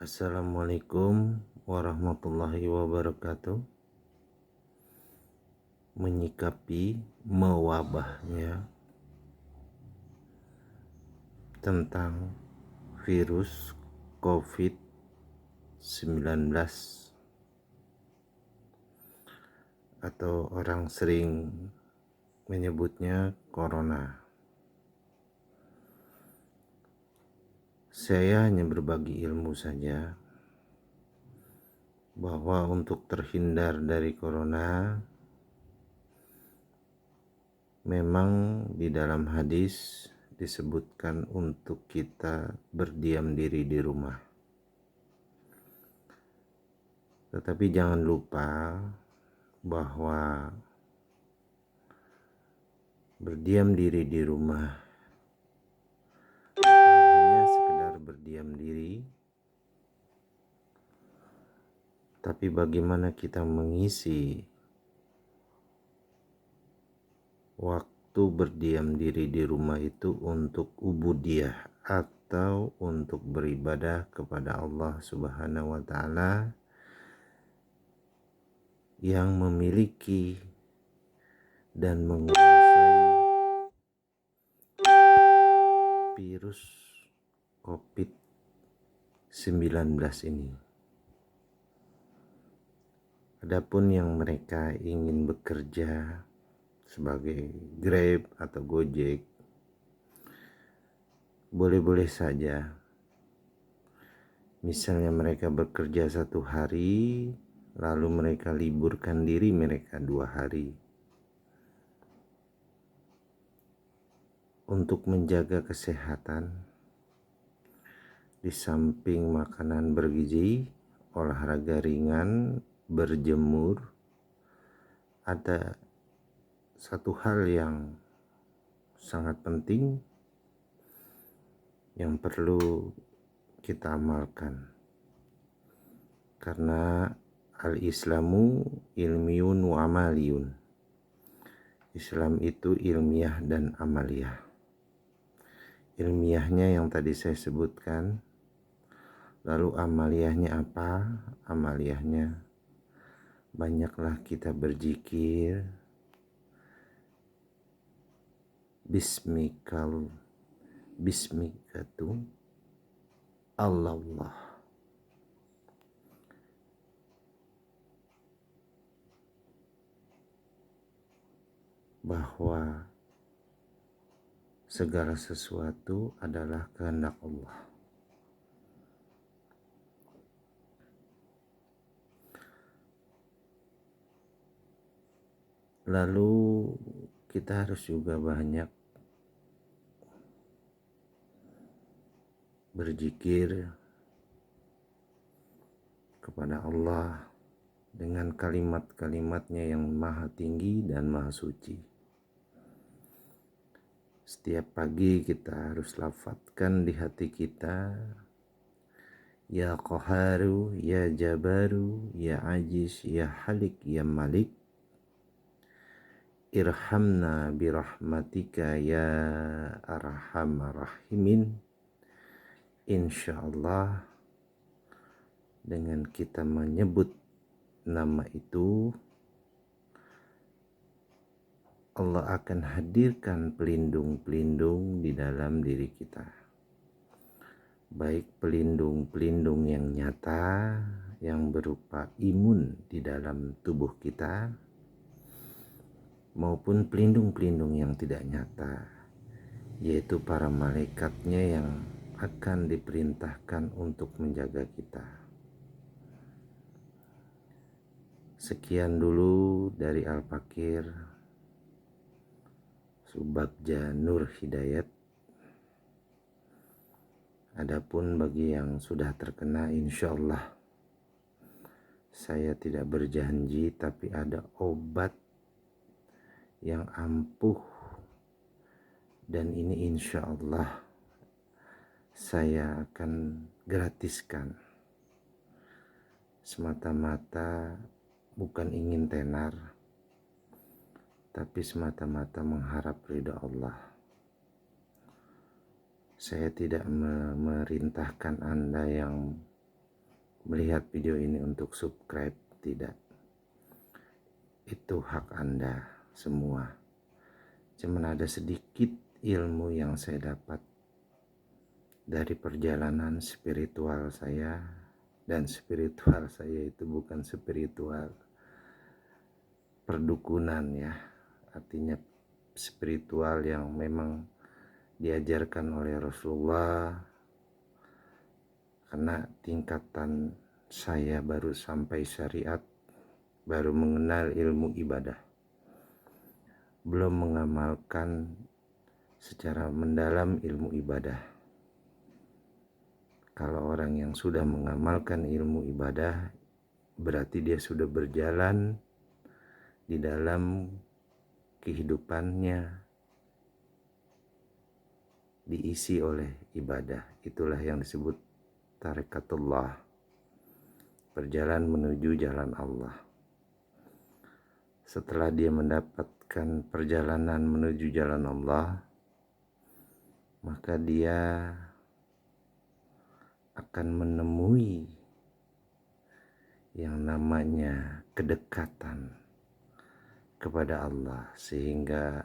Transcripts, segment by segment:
Assalamualaikum warahmatullahi wabarakatuh. Menyikapi mewabahnya tentang virus COVID-19 atau orang sering menyebutnya corona. Saya hanya berbagi ilmu saja bahwa untuk terhindar dari corona, memang di dalam hadis disebutkan untuk kita berdiam diri di rumah. Tetapi jangan lupa bahwa berdiam diri di rumah bukan hanya sekedar berdiam diri, tapi bagaimana kita mengisi waktu berdiam diri di rumah itu untuk ubudiyah atau untuk beribadah kepada Allah Subhanahu wa Ta'ala yang memiliki dan menguasai virus COVID-19 ini. Adapun yang mereka ingin bekerja sebagai Grab atau Gojek, boleh-boleh saja. Misalnya mereka bekerja 1 hari, lalu mereka liburkan diri mereka 2 hari. Untuk menjaga kesehatan, di samping makanan bergizi, olahraga ringan, berjemur, ada satu hal yang sangat penting yang perlu kita amalkan, karena al-islamu ilmiun wa amaliyun. Islam itu ilmiah dan amaliyah. Ilmiahnya yang tadi saya sebutkan, lalu amaliyahnya apa? Amaliyahnya banyaklah kita berzikir, bismikatu Allah, bahwa segala sesuatu adalah kehendak Allah. Lalu kita harus juga banyak berzikir kepada Allah dengan kalimat-kalimatnya yang maha tinggi dan maha suci. Setiap pagi kita harus lafadzkan di hati kita, Ya Qaharu, Ya Jabaru, Ya Ajiz, Ya Halik, Ya Malik, Irhamna birahmatika ya arhamar rahimin. Insyaallah, dengan kita menyebut nama itu, Allah akan hadirkan pelindung-pelindung di dalam diri kita. Baik pelindung-pelindung yang nyata, yang berupa imun di dalam tubuh kita, maupun pelindung-pelindung yang tidak nyata, yaitu para malaikatnya yang akan diperintahkan untuk menjaga kita. Sekian dulu dari Al-Fakir Subagja Nur Hidayat. Adapun bagi yang sudah terkena, insyaallah saya tidak berjanji, tapi ada obat yang ampuh, dan ini insyaallah saya akan gratiskan, semata-mata bukan ingin tenar, tapi semata-mata mengharap ridha Allah. Saya tidak memerintahkan Anda yang melihat video ini untuk subscribe, tidak. Itu hak Anda semua. Cuman ada sedikit ilmu yang saya dapat dari perjalanan spiritual saya, dan spiritual saya itu bukan spiritual perdukunan ya, artinya spiritual yang memang diajarkan oleh Rasulullah, karena tingkatan saya baru sampai syariat, baru mengenal ilmu ibadah, belum mengamalkan secara mendalam ilmu ibadah. Kalau orang yang sudah mengamalkan ilmu ibadah, berarti dia sudah berjalan di dalam kehidupannya diisi oleh ibadah. Itulah yang disebut tarikatullah, berjalan menuju jalan Allah. Setelah dia mendapatkan perjalanan menuju jalan Allah, maka dia akan menemui yang namanya kedekatan kepada Allah, sehingga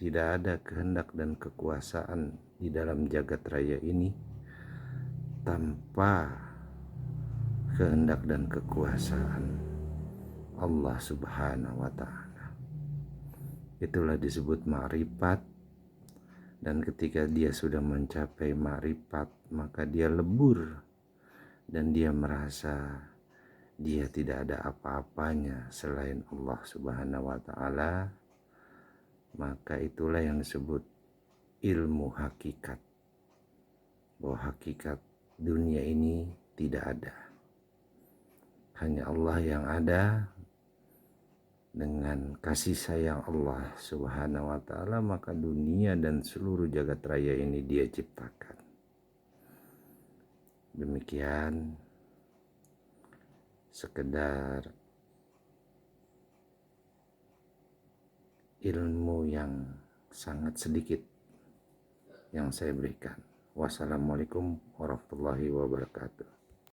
tidak ada kehendak dan kekuasaan di dalam jagat raya ini tanpa kehendak dan kekuasaan Allah Subhanahu wa ta'ala. Itulah disebut ma'rifat. Dan ketika dia sudah mencapai ma'rifat, maka dia lebur dan dia merasa dia tidak ada apa-apanya selain Allah Subhanahu wa ta'ala. Maka itulah yang disebut ilmu hakikat, bahwa hakikat dunia ini tidak ada, hanya Allah yang ada. Dengan kasih sayang Allah Subhanahu wa ta'ala, maka dunia dan seluruh jagat raya ini dia ciptakan. Demikian sekedar ilmu yang sangat sedikit yang saya berikan. Wassalamualaikum warahmatullahi wabarakatuh.